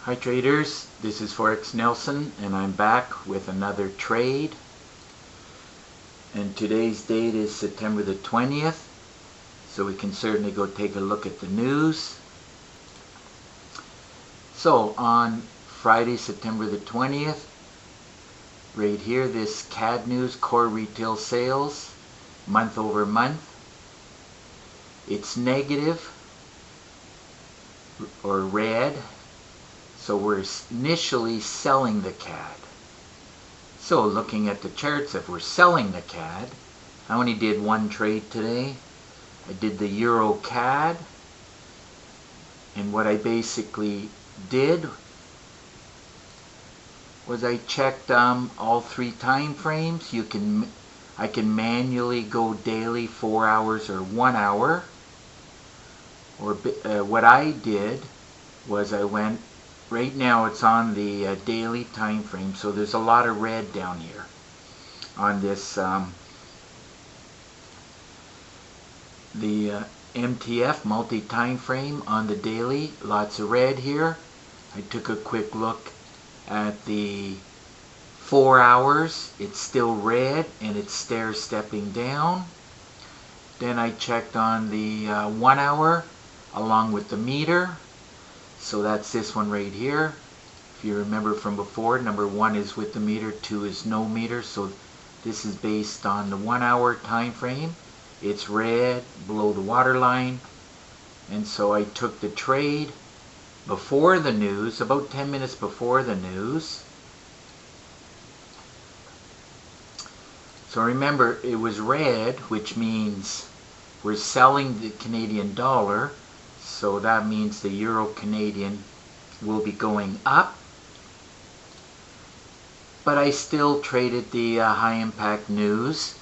Hi traders, this is Forex Nelson and I'm back with another trade. And today's date is September the 20th, so we can certainly go take a look at the news. So on Friday, September the 20th, right here, this CAD news, core retail sales, month over month. It's negative or red. So we're initially selling the CAD. So looking at the charts, if we're selling the CAD, I only did one trade today. I did the Euro CAD, and what I basically did was I checked all three time frames. I can manually go daily, 4 hours, or 1 hour. Or what I did was I went. Right now it's on the daily time frame, so there's a lot of red down here on this the MTF multi-time frame on the daily. Lots of red here. I took a quick look at the 4 hours. It's still red and it's stair-stepping down. Then I checked on the 1 hour along with the meter. So that's this one right here. If you remember from before, number 1 is with the meter, 2 is no meter. So this is based on the 1 hour time frame. It's red below the waterline. And so I took the trade before the news, about 10 minutes before the news. So remember, it was red, which means we're selling the Canadian dollar. So that means the Euro Canadian will be going up. But I still traded the high impact news.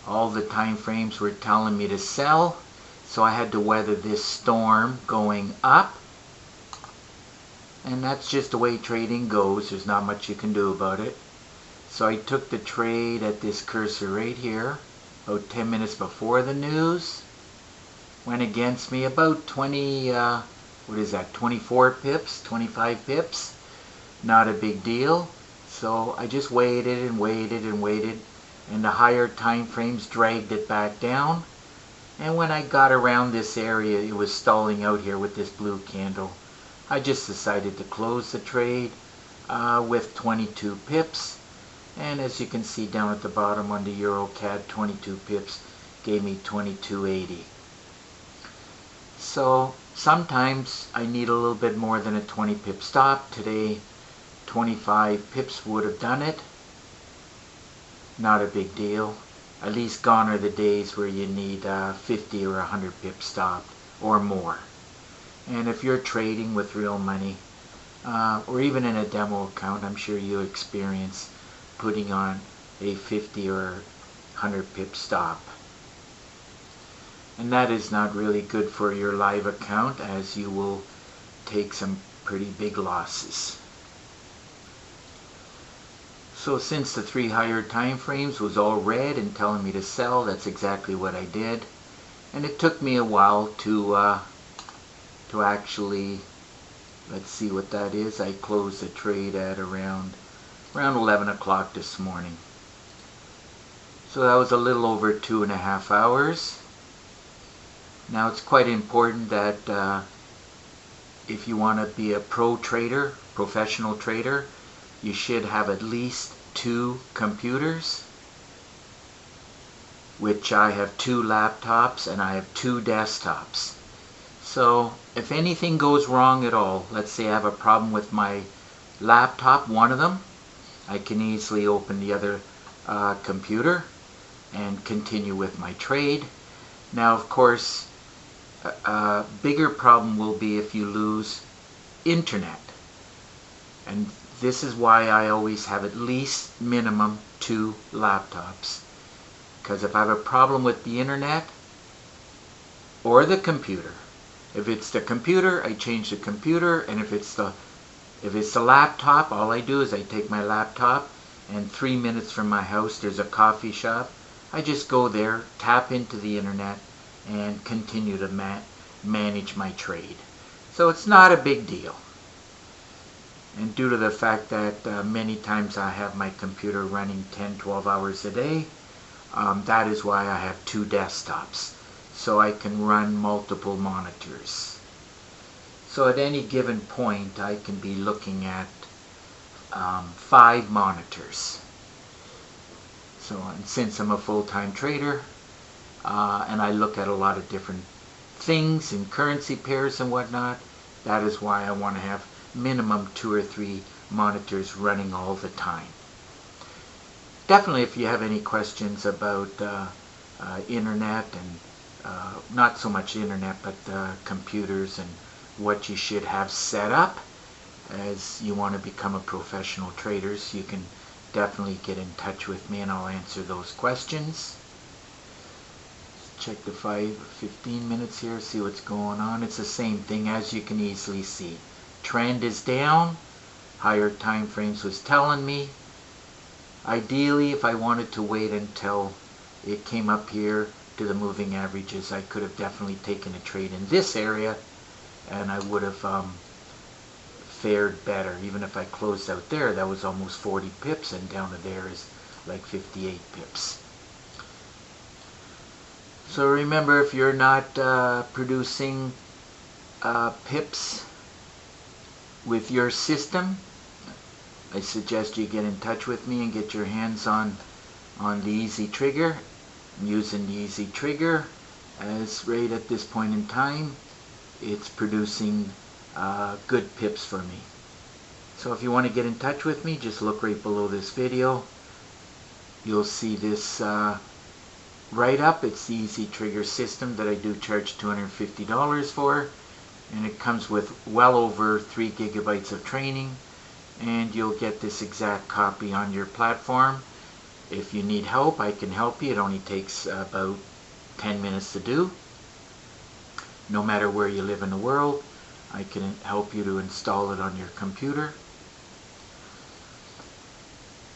All the time frames were telling me to sell. So I had to weather this storm going up. And that's just the way trading goes. There's not much you can do about it. So I took the trade at this cursor right here, about 10 minutes before the news. Went against me about 24 pips, 25 pips. Not a big deal. So I just waited and waited and waited, and the higher time frames dragged it back down. And when I got around this area, it was stalling out here with this blue candle. I just decided to close the trade with 22 pips. And as you can see down at the bottom on the Euro CAD, 22 pips gave me 22.80. So sometimes I need a little bit more than a 20 pip stop. Today 25 pips would have done it. Not a big deal. At least gone are the days where you need 50 or 100 pip stop or more. And if you're trading with real money or even in a demo account, I'm sure you experience putting on a 50 or 100 pip stop. And that is not really good for your live account, as you will take some pretty big losses. So since the 3 higher time frames was all red and telling me to sell, that's exactly what I did. And it took me a while to actually, let's see what that is. I closed the trade at around 11 o'clock this morning. So that was a little over 2.5 hours. Now it's quite important that if you want to be a pro trader, professional trader, you should have at least 2 computers, which I have 2 laptops and I have 2 desktops. So if anything goes wrong at all, let's say I have a problem with my laptop, one of them, I can easily open the other computer and continue with my trade. Now of course, a bigger problem will be if you lose internet. And this is why I always have at least minimum 2 laptops. Because if I have a problem with the internet or the computer, if it's the computer, I change the computer, and if it's the laptop, all I do is I take my laptop, and 3 minutes from my house there's a coffee shop. I just go there, tap into the internet, and continue to manage my trade. So it's not a big deal. And due to the fact that many times I have my computer running 10-12 hours a day, that is why I have two desktops, so I can run multiple monitors. So at any given point I can be looking at 5 monitors. So, and since I'm a full-time trader and I look at a lot of different things in currency pairs and whatnot, that is why I want to have minimum 2 or 3 monitors running all the time. Definitely, if you have any questions about internet and not so much internet, but computers and what you should have set up as you want to become a professional trader, you can definitely get in touch with me and I'll answer those questions. Check the 15 minutes here, see what's going on. It's the same thing, as you can easily see. Trend is down. Higher time frames was telling me. Ideally, if I wanted to wait until it came up here to the moving averages, I could have definitely taken a trade in this area and I would have fared better. Even if I closed out there, that was almost 40 pips, and down to there is like 58 pips. So remember, if you're not producing pips with your system, I suggest you get in touch with me and get your hands on the Easy Trigger. I'm using the Easy Trigger as right at this point in time. It's producing good pips for me. So if you want to get in touch with me, just look right below this video. You'll see this right up. It's the Easy Trigger system that I do charge $250 for, and it comes with well over 3 gigabytes of training, and you'll get this exact copy on your platform. If you need help, I can help you. It only takes about 10 minutes to do. No matter where you live in the world, I can help you to install it on your computer.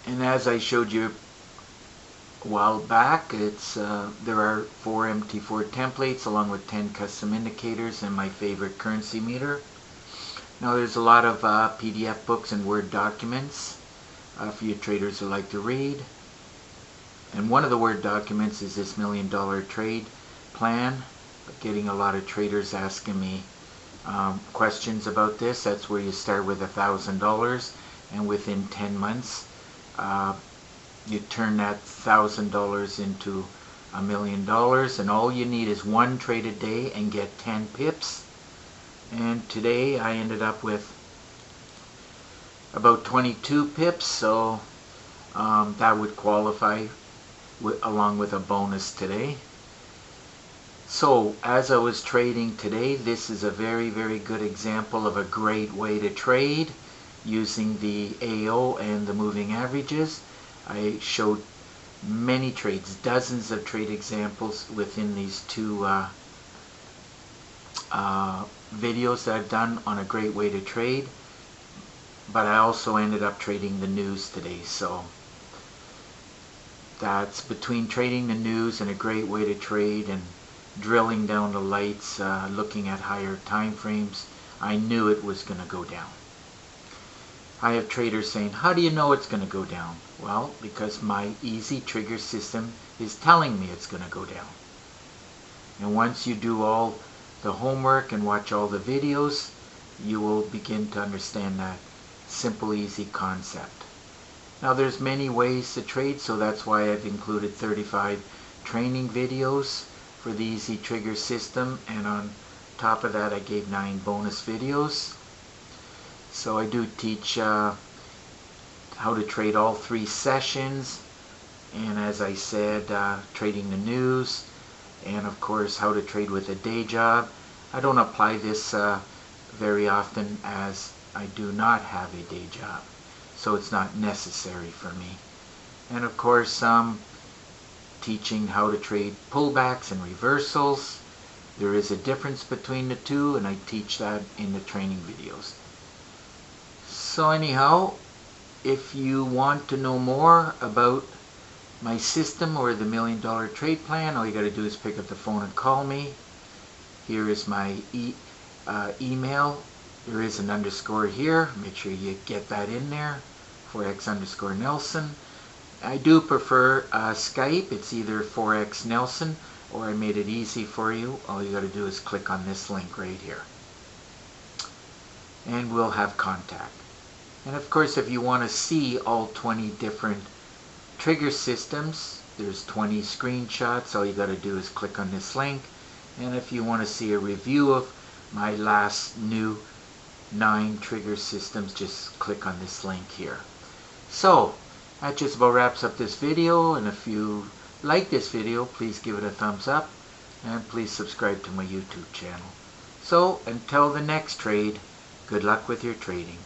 And as I showed you a while back, there are 4 MT4 templates along with 10 custom indicators and my favorite currency meter. Now there's a lot of PDF books and Word documents for you traders who like to read. And one of the Word documents is this $1 million trade plan. Getting a lot of traders asking me questions about this. That's where you start with $1,000, and within 10 months you turn that $1,000 into $1 million, and all you need is 1 trade a day and get 10 pips. And today I ended up with about 22 pips, so that would qualify along with a bonus today. So as I was trading today, this is a very, very good example of a great way to trade using the AO and the moving averages. I showed many trades, dozens of trade examples within these 2 videos that I've done on a great way to trade. But I also ended up trading the news today, so that's between trading the news and a great way to trade and drilling down the lights, looking at higher time frames. I knew it was going to go down. I have traders saying, how do you know it's going to go down? Well, because my Easy Trigger system is telling me it's going to go down. And once you do all the homework and watch all the videos, you will begin to understand that simple, easy concept. Now there's many ways to trade, so that's why I've included 35 training videos for the Easy Trigger system, and on top of that I gave 9 bonus videos. So I do teach how to trade all 3 sessions, and as I said, trading the news, and of course how to trade with a day job. I don't apply this very often as I do not have a day job, so it's not necessary for me. And of course teaching how to trade pullbacks and reversals. There is a difference between the two, and I teach that in the training videos. So anyhow, if you want to know more about my system or the $1 million trade plan, all you got to do is pick up the phone and call me. Here is my email. There is an underscore here. Make sure you get that in there. Forex underscore Nelson. I do prefer Skype. It's either Forex Nelson, or I made it easy for you. All you got to do is click on this link right here. And we'll have contact. And of course, if you want to see all 20 different trigger systems, there's 20 screenshots. All you got to do is click on this link. And if you want to see a review of my last new 9 trigger systems, just click on this link here. So that just about wraps up this video, and if you like this video, please give it a thumbs up and please subscribe to my YouTube channel. So until the next trade, good luck with your trading.